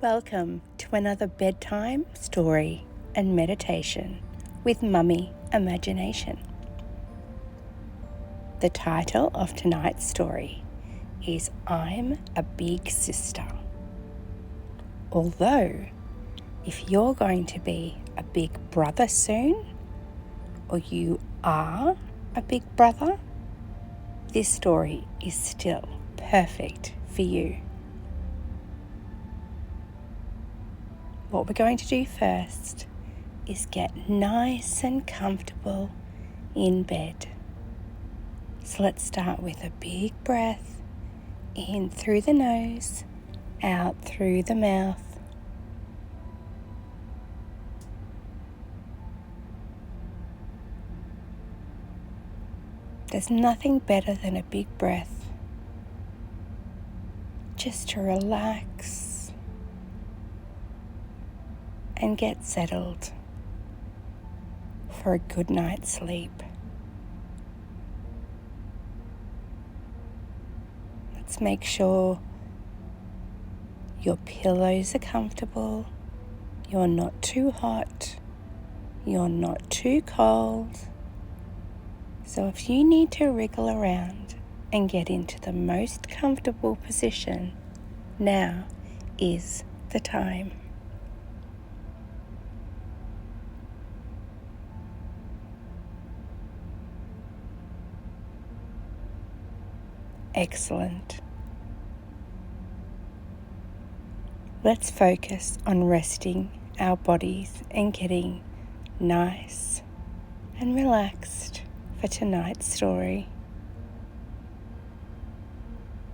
Welcome to another bedtime story and meditation with Mummy Imagination. The title of tonight's story is I'm a Big Sister. Although, if you're going to be a big brother soon, or you are a big brother, this story is still perfect for you. What we're going to do first is get nice and comfortable in bed. So let's start with a big breath in through the nose, out through the mouth. There's nothing better than a big breath, just to relax and get settled for a good night's sleep. Let's make sure your pillows are comfortable, you're not too hot, you're not too cold. So if you need to wriggle around and get into the most comfortable position, now is the time. Excellent. Let's focus on resting our bodies and getting nice and relaxed for tonight's story.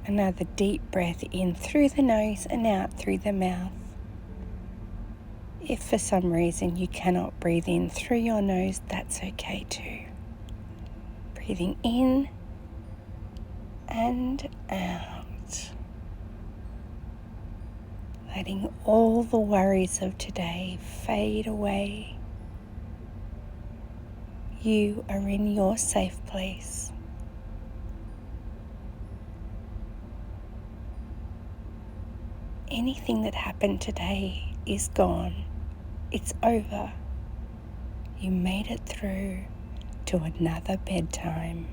Another deep breath in through the nose and out through the mouth. If for some reason you cannot breathe in through your nose, that's okay too. Breathing in and out, letting all the worries of today fade away. You are in your safe place. Anything that happened today is gone. It's over. You made it through to another bedtime.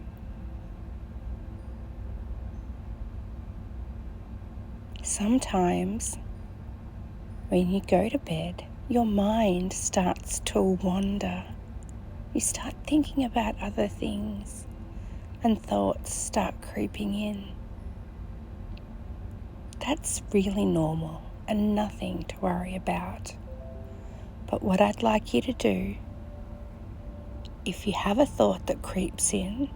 Sometimes when you go to bed, your mind starts to wander. You start thinking about other things and thoughts start creeping in. That's really normal and nothing to worry about. But what I'd like you to do, if you have a thought that creeps in,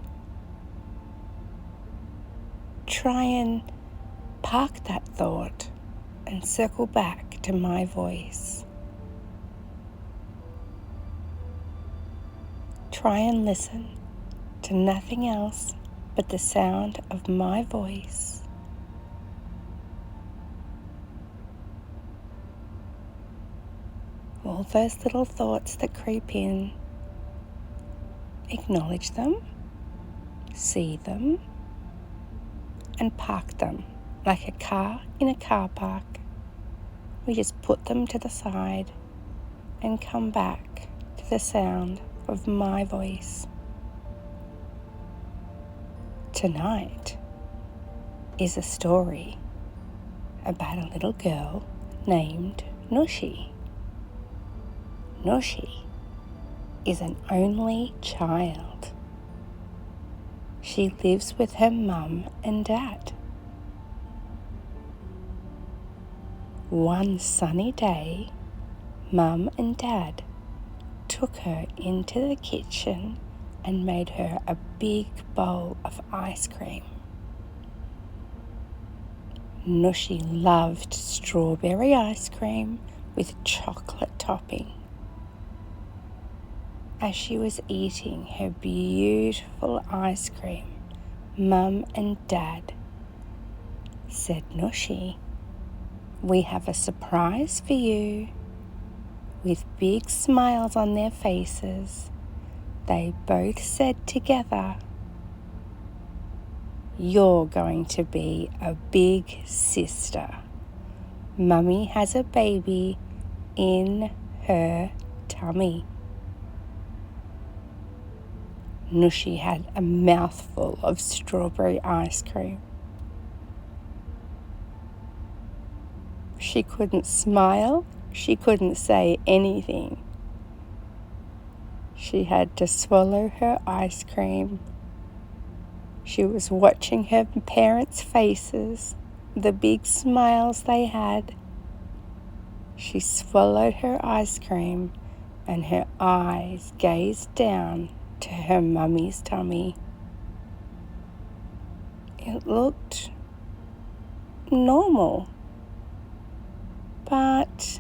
try and park that thought and circle back to my voice. Try and listen to nothing else but the sound of my voice. All those little thoughts that creep in, acknowledge them, see them, and park them. Like a car in a car park, we just put them to the side and come back to the sound of my voice. Tonight is a story about a little girl named Nushi. Nushi is an only child. She lives with her mum and dad. One sunny day, Mum and Dad took her into the kitchen and made her a big bowl of ice cream. Nushi loved strawberry ice cream with chocolate topping. As she was eating her beautiful ice cream, Mum and Dad said, "Nushi, we have a surprise for you." With big smiles on their faces, they both said together, "You're going to be a big sister. Mummy has a baby in her tummy. Nushi had a mouthful of strawberry ice cream. She couldn't smile. She couldn't say anything. She had to swallow her ice cream. She was watching her parents' faces, the big smiles they had. She swallowed her ice cream and her eyes gazed down to her mummy's tummy. It looked normal, but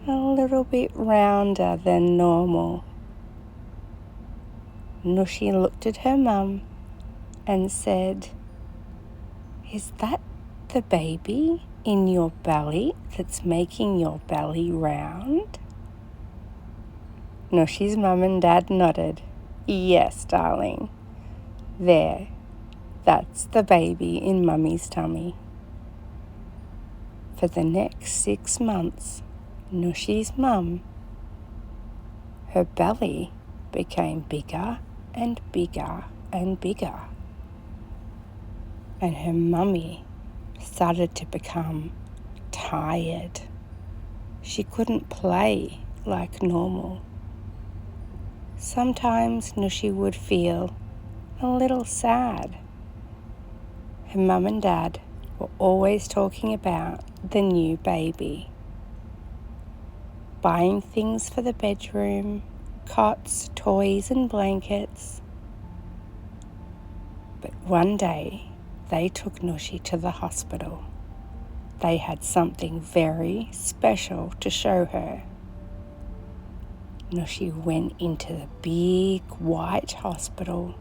a little bit rounder than normal. Nushi looked at her mum and said, "Is that the baby in your belly that's making your belly round?" Nushi's mum and dad nodded. "Yes, darling. There, that's the baby in Mummy's tummy." For the next 6 months, Nushi's mum, her belly became bigger and bigger and bigger. And her mummy started to become tired. She couldn't play like normal. Sometimes Nushi would feel a little sad. Her mum and dad were always talking about the new baby. Buying things for the bedroom, cots, toys and blankets. But one day they took Nushi to the hospital. They had something very special to show her. Nushi went into the big white hospital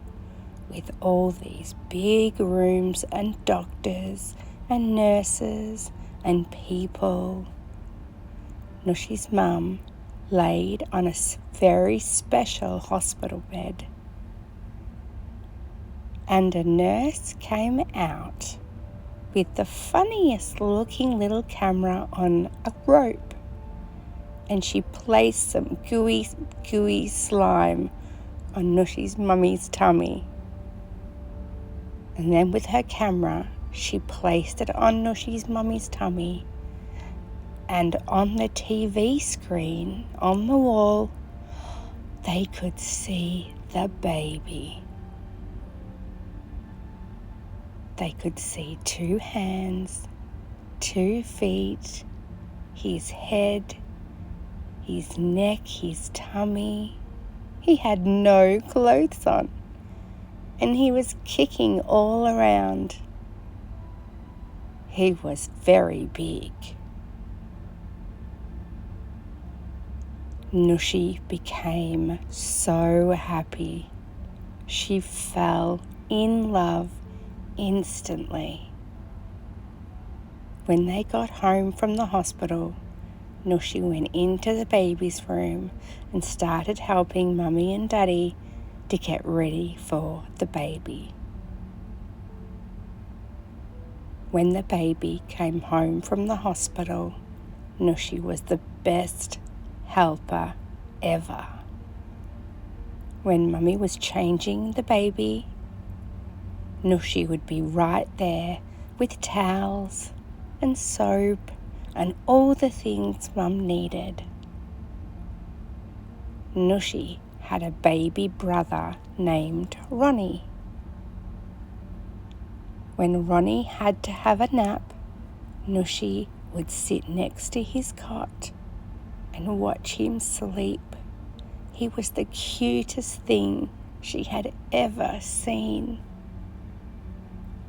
with all these big rooms and doctors and nurses and people. Nushi's mum laid on a very special hospital bed. And a nurse came out with the funniest looking little camera on a rope. And she placed some gooey slime on Nushi's mummy's tummy. And then with her camera, she placed it on Nushi's mummy's tummy. And on the TV screen on the wall, they could see the baby. They could see 2 hands, 2 feet, his head, his neck, his tummy. He had no clothes on, and he was kicking all around. He was very big. Nushi became so happy. She fell in love instantly. When they got home from the hospital, Nushi went into the baby's room and started helping Mummy and Daddy to get ready for the baby. When the baby came home from the hospital, Nushi was the best helper ever. When Mummy was changing the baby, Nushi would be right there with towels and soap and all the things Mum needed. Nushi had a baby brother named Ronnie. When Ronnie had to have a nap, Nushi would sit next to his cot and watch him sleep. He was the cutest thing she had ever seen.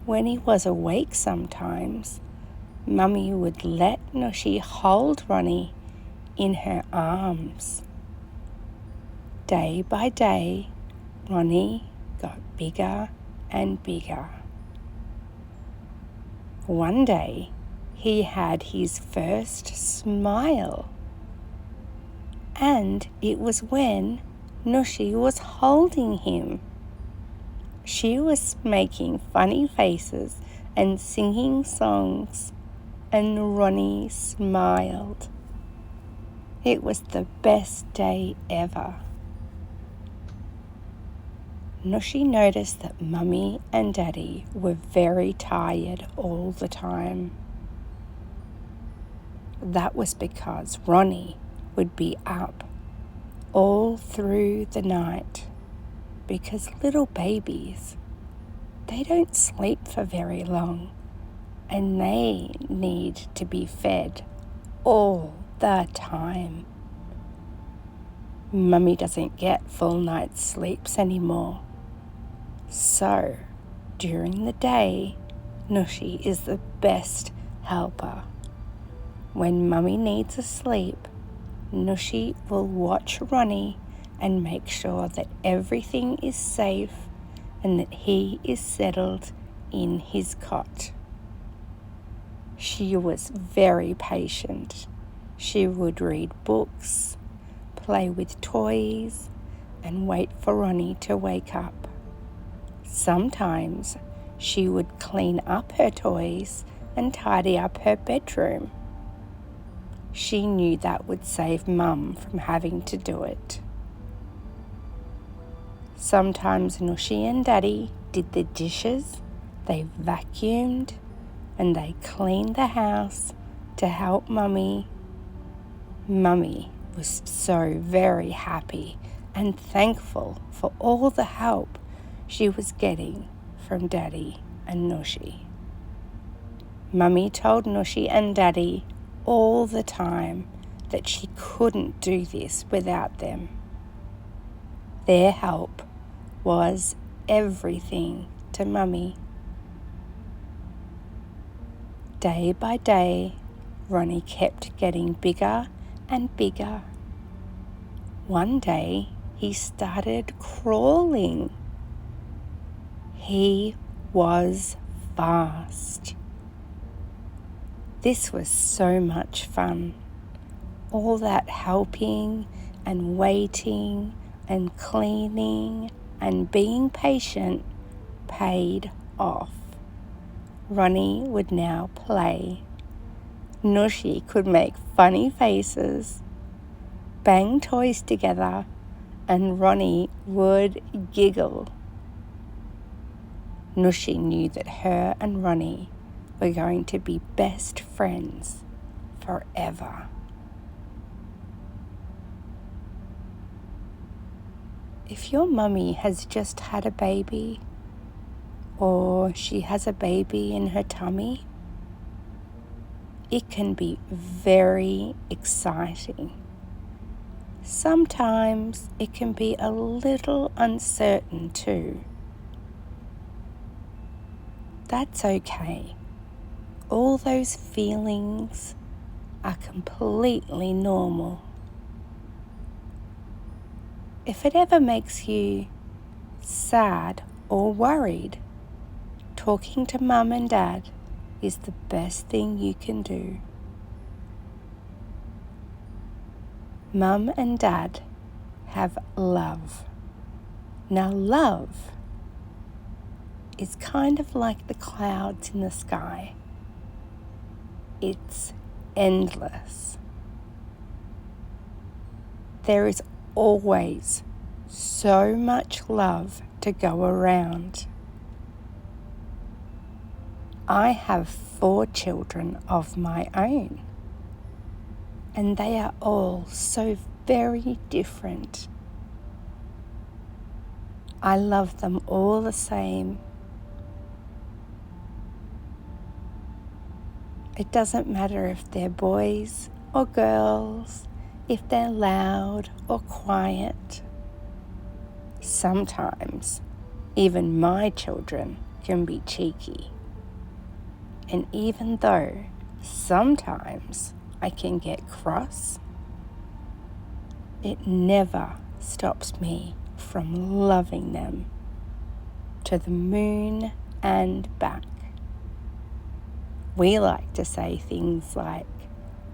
When he was awake sometimes, Mummy would let Nushi hold Ronnie in her arms. Day by day, Ronnie got bigger and bigger. One day, he had his first smile. And it was when Nushi was holding him. She was making funny faces and singing songs and Ronnie smiled. It was the best day ever. Nushi noticed that Mummy and Daddy were very tired all the time. That was because Ronnie would be up all through the night, because little babies, they don't sleep for very long and they need to be fed all the time. Mummy doesn't get full night's sleeps anymore. So, during the day, Nushi is the best helper. When Mummy needs a sleep, Nushi will watch Ronnie and make sure that everything is safe and that he is settled in his cot. She was very patient. She would read books, play with toys, and wait for Ronnie to wake up. Sometimes she would clean up her toys and tidy up her bedroom. She knew that would save Mum from having to do it. Sometimes Nushi and Daddy did the dishes, they vacuumed, and they cleaned the house to help Mummy. Mummy was so very happy and thankful for all the help she was getting from Daddy and Nushi. Mummy told Nushi and Daddy all the time that she couldn't do this without them. Their help was everything to Mummy. Day by day, Ronnie kept getting bigger and bigger. One day, he started crawling. He was fast. This was so much fun. All that helping and waiting and cleaning and being patient paid off. Ronnie would now play. Nushi could make funny faces, bang toys together, and Ronnie would giggle. Nushi knew that her and Ronnie were going to be best friends forever. If your mummy has just had a baby, or she has a baby in her tummy, it can be very exciting. Sometimes it can be a little uncertain too. That's okay. All those feelings are completely normal. If it ever makes you sad or worried, talking to Mum and Dad is the best thing you can do. Mum and Dad have love. Now love is kind of like the clouds in the sky. It's endless. There is always so much love to go around. I have 4 children of my own, and they are all so very different. I love them all the same. It doesn't matter if they're boys or girls, if they're loud or quiet. Sometimes even my children can be cheeky. And even though sometimes I can get cross, it never stops me from loving them to the moon and back. We like to say things like,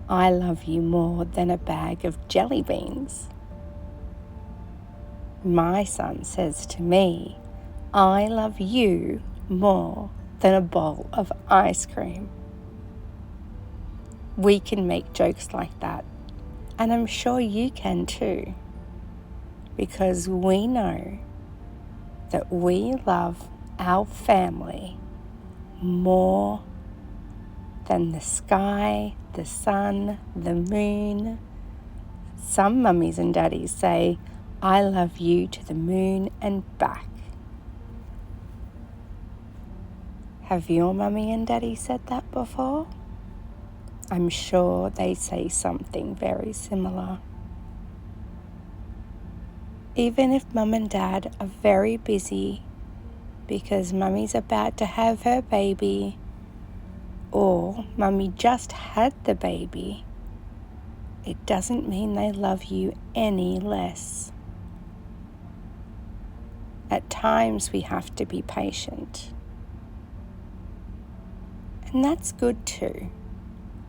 "I love you more than a bag of jelly beans." My son says to me, "I love you more than a bowl of ice cream." we can make jokes like that. And I'm sure you can too. Because we know that we love our family more than the sky, the sun, the moon. Some mummies and daddies say, I love you to the moon and back. Have your mummy and daddy said that before? I'm sure they say something very similar. Even if mum and dad are very busy because mummy's about to have her baby, or mummy just had the baby, it doesn't mean they love you any less. At times we have to be patient. And that's good too.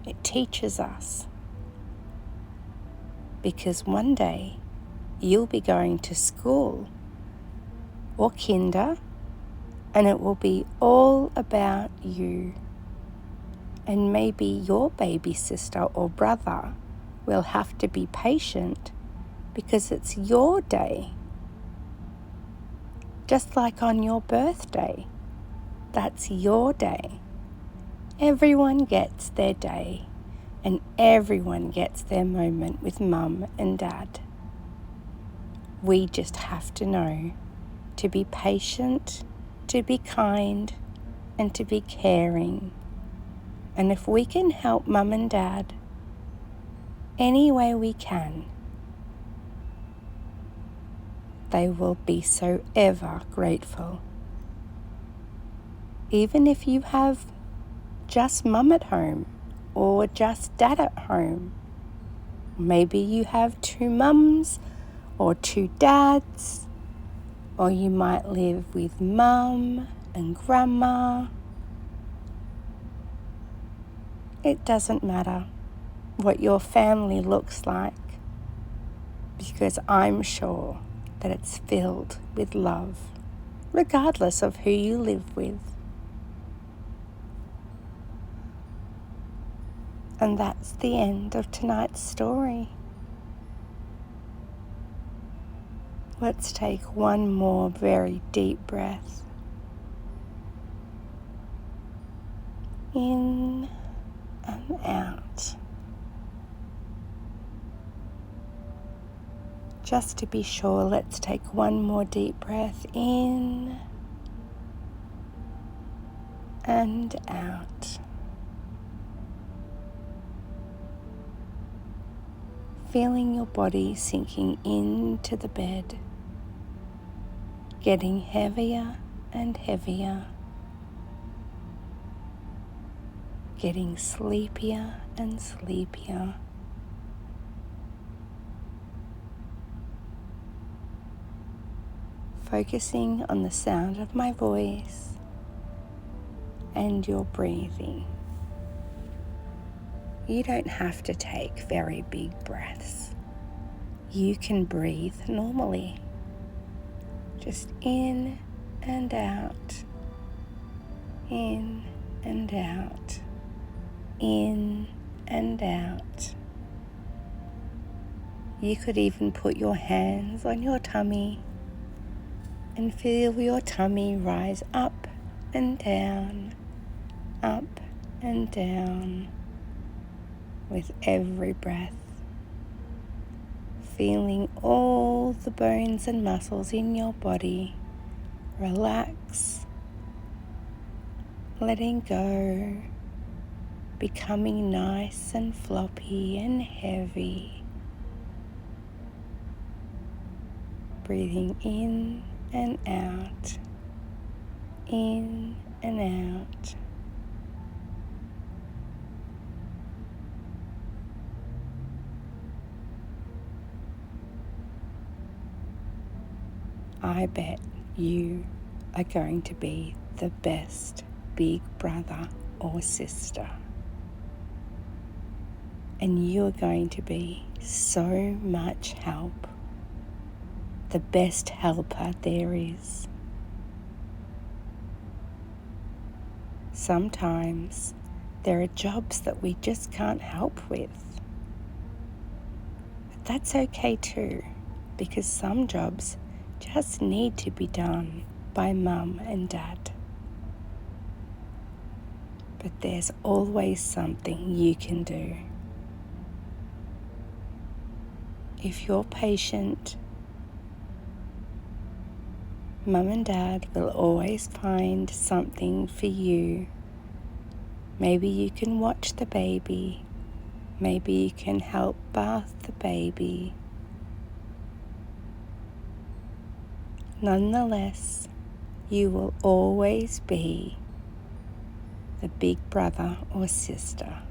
It teaches us. Because one day you'll be going to school or kinder, and it will be all about you. And maybe your baby sister or brother will have to be patient because it's your day. Just like on your birthday, that's your day. Everyone gets their day, and everyone gets their moment with mum and dad. We just have to know to be patient, to be kind, and to be caring. And if we can help mum and dad any way we can, they will be so ever grateful. Even if you have just mum at home or just dad at home, maybe you have 2 mums or 2 dads, or you might live with mum and grandma. It doesn't matter what your family looks like, because I'm sure that it's filled with love, regardless of who you live with. And that's the end of tonight's story. Let's take one more very deep breath. In and out. Just to be sure, let's take one more deep breath in and out. Feeling your body sinking into the bed, getting heavier and heavier, getting sleepier and sleepier. Focusing on the sound of my voice and your breathing. You don't have to take very big breaths. You can breathe normally. Just in and out, in and out, in and out. You could even put your hands on your tummy and feel your tummy rise up and down with every breath. Feeling all the bones and muscles in your body relax, letting go, becoming nice and floppy and heavy. Breathing in and out, in and out. I bet you are going to be the best big brother or sister. And you are going to be so much help. The best helper there is. Sometimes There are jobs that we just can't help with. But that's okay too, because some jobs just need to be done by mum and dad. But there's always something you can do. If you're patient, mum and dad will always find something for you. Maybe you can watch the baby. Maybe you can help bath the baby. Nonetheless, you will always be the big brother or sister.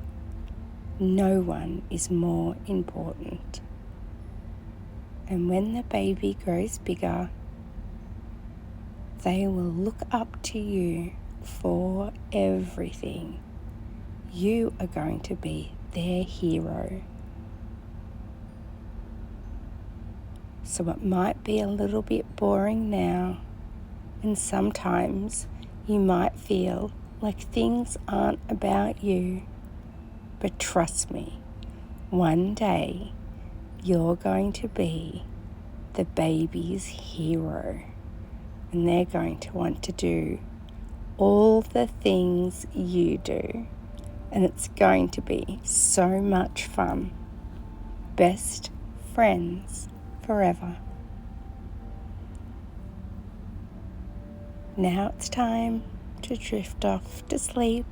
No one is more important. And when the baby grows bigger, they will look up to you for everything. You are going to be their hero. So it might be a little bit boring now, and sometimes you might feel like things aren't about you. But trust me, one day you're going to be the baby's hero, and they're going to want to do all the things you do, and it's going to be so much fun. Best friends forever. Now it's time to drift off to sleep.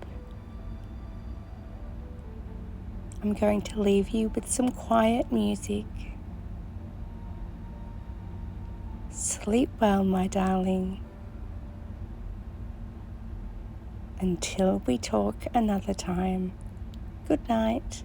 I'm going to leave you with some quiet music. Sleep well, my darling. Until we talk another time, good night.